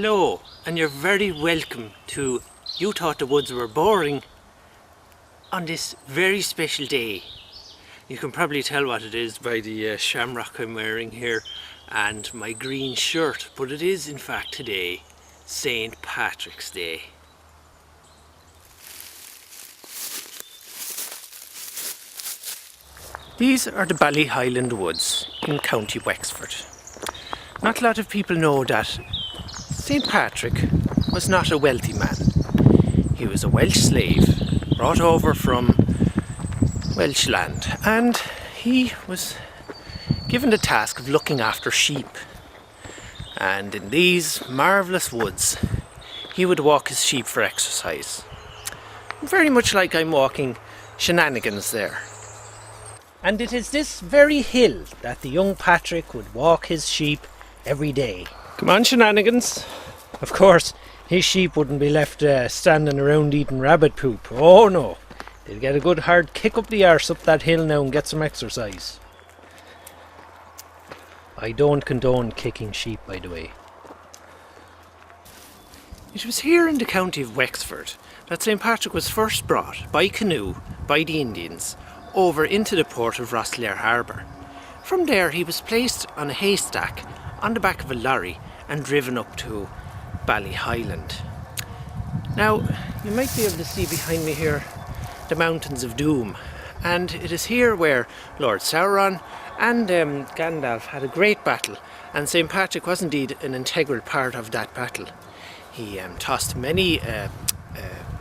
Hello, and you're very welcome to You Thought the Woods Were Boring on this very special day. You can probably tell what it is by the shamrock I'm wearing here and my green shirt, but it is in fact today St. Patrick's Day. These are the Ballyhighland Woods in County Wexford. Not a lot of people know that St. Patrick was not a wealthy man. He was a Welsh slave brought over from Welsh land, and he was given the task of looking after sheep. And in these marvellous woods he would walk his sheep for exercise. Very much like I'm walking Shenanigans there. And it is this very hill that the young Patrick would walk his sheep every day. Come on, Shenanigans. Of course, his sheep wouldn't be left standing around eating rabbit poop. Oh no, they'd get a good hard kick up the arse up that hill now and get some exercise. I don't condone kicking sheep, by the way. It was here in the county of Wexford that St. Patrick was first brought by canoe by the Indians over into the port of Rosslare Harbour. From there he was placed on a haystack on the back of a lorry and driven up to Ballyhighland. Now, you might be able to see behind me here the Mountains of Doom, and it is here where Lord Sauron and Gandalf had a great battle, and St. Patrick was indeed an integral part of that battle. He tossed many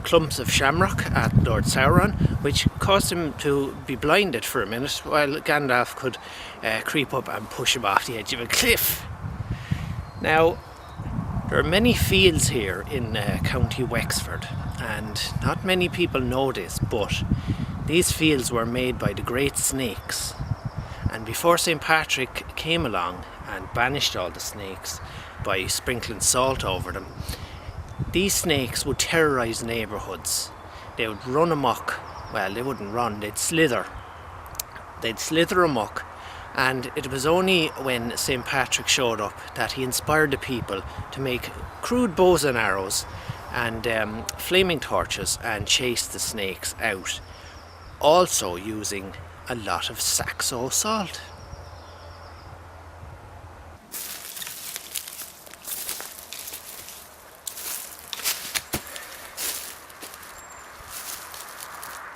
clumps of shamrock at Lord Sauron, which caused him to be blinded for a minute, while Gandalf could creep up and push him off the edge of a cliff. Now, there are many fields here in County Wexford, and not many people know this, but these fields were made by the great snakes. And before St. Patrick came along and banished all the snakes by sprinkling salt over them, these snakes would terrorise neighbourhoods. They would run amok. Well, they wouldn't run, they'd slither. They'd slither amok. And it was only when St. Patrick showed up that he inspired the people to make crude bows and arrows and flaming torches and chase the snakes out. Also using a lot of Saxo salt.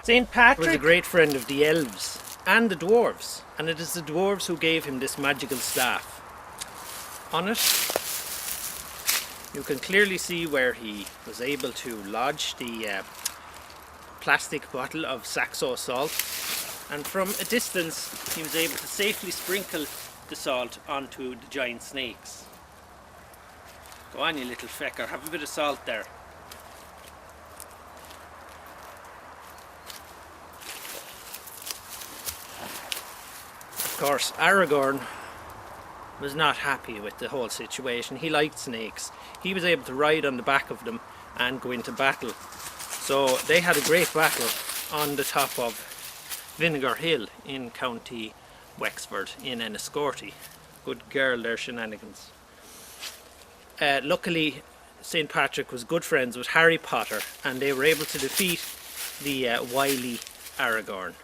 St. Patrick was a great friend of the elves and the dwarves, and it is the dwarves who gave him this magical staff. On it, you can clearly see where he was able to lodge the plastic bottle of Saxo salt, and from a distance he was able to safely sprinkle the salt onto the giant snakes. Go on, you little fecker, have a bit of salt there. Of course, Aragorn was not happy with the whole situation. He liked snakes. He was able to ride on the back of them and go into battle. So they had a great battle on the top of Vinegar Hill in County Wexford in Enniscorthy. Good girl there, Shenanigans. Luckily, St. Patrick was good friends with Harry Potter, and they were able to defeat the wily Aragorn.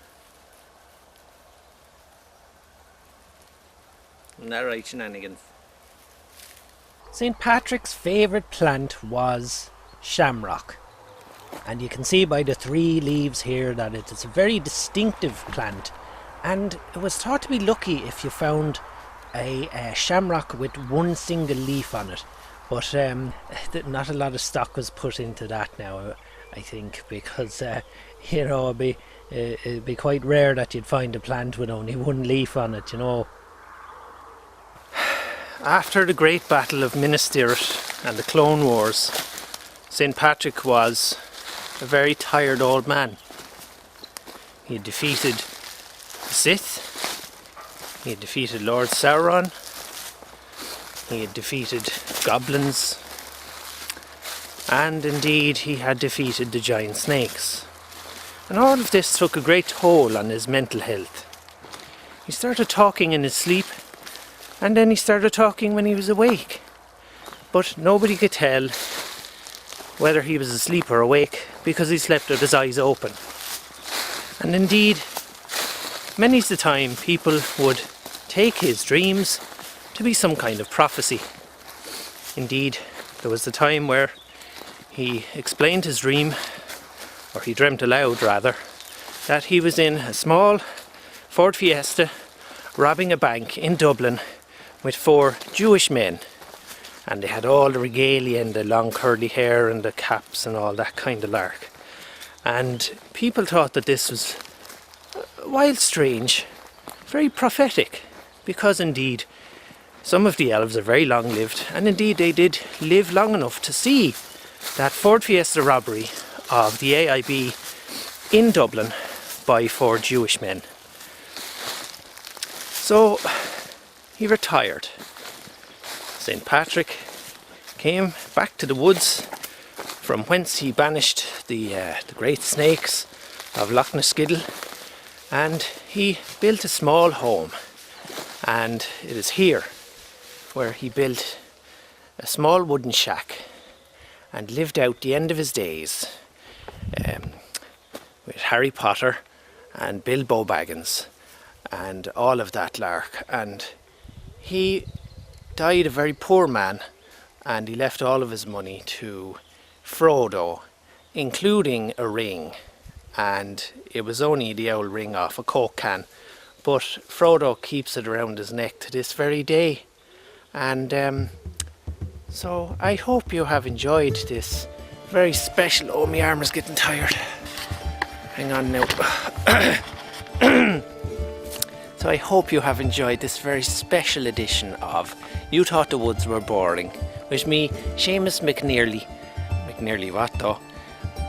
Isn't that right, Shenanigans? St. Patrick's favourite plant was shamrock. And you can see by the 3 leaves here that it is a very distinctive plant. And it was thought to be lucky if you found a shamrock with one single leaf on it. But not a lot of stock was put into that now, I think, because you know, it'd be quite rare that you'd find a plant with only one leaf on it, you know. After the great battle of Minas Tirith and the Clone Wars, St. Patrick was a very tired old man. He had defeated the Sith, he had defeated Lord Sauron, he had defeated goblins, and indeed he had defeated the giant snakes. And all of this took a great toll on his mental health. He started talking in his sleep, and then he started talking when he was awake. but nobody could tell whether he was asleep or awake because he slept with his eyes open. And indeed, many's the time people would take his dreams to be some kind of prophecy. Indeed, there was the time where he explained his dream, or he dreamt aloud rather, that he was in a small Ford Fiesta robbing a bank in Dublin with 4 Jewish men. And they had all the regalia and the long curly hair and the caps and all that kind of lark. And people thought that this was wild strange, very prophetic, because indeed some of the elves are very long lived, and indeed they did live long enough to see that Ford Fiesta robbery of the AIB in Dublin by 4 Jewish men. So he retired. St. Patrick came back to the woods from whence he banished the great snakes of Loch Ness, and he built a small home. And it is here where he built a small wooden shack and lived out the end of his days with Harry Potter and Bilbo Baggins and all of that lark. And he died a very poor man, and he left all of his money to Frodo, including a ring. And it was only the old ring off a Coke can, but Frodo keeps it around his neck to this very day. And so I hope you have enjoyed this very special... Oh, my arm is getting tired. Hang on now. So I hope you have enjoyed this very special edition of You Thought the Woods Were Boring with me, Seamas MacNearly. MacNearly what though?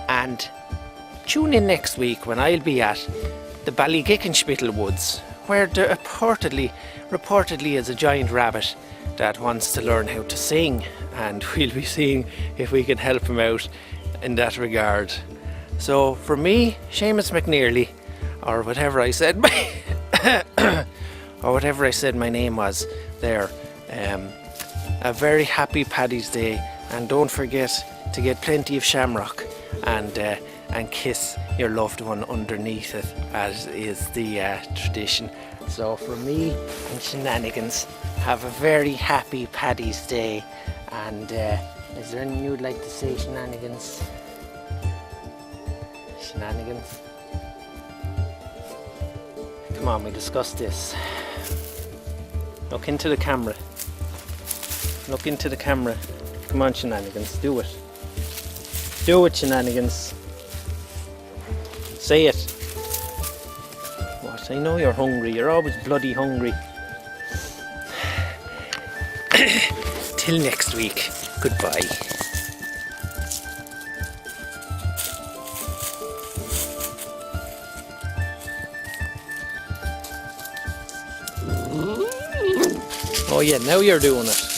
And tune in next week when I'll be at the Ballyhighland Woods, where there reportedly is a giant rabbit that wants to learn how to sing, and we'll be seeing if we can help him out in that regard. So for me, Seamas MacNearly, or whatever I said or whatever I said my name was there, a very happy Paddy's Day, and don't forget to get plenty of shamrock and kiss your loved one underneath it, as is the tradition. So for me and Shenanigans, have a very happy Paddy's Day. And is there anything you'd like to say, Shenanigans? Shenanigans? Come on, we discussed this. Look into the camera. Look into the camera. Come on, Shenanigans, do it. Do it, Shenanigans. Say it. What? I know you're hungry. You're always bloody hungry. Till next week. Goodbye. Oh yeah, now you're doing it.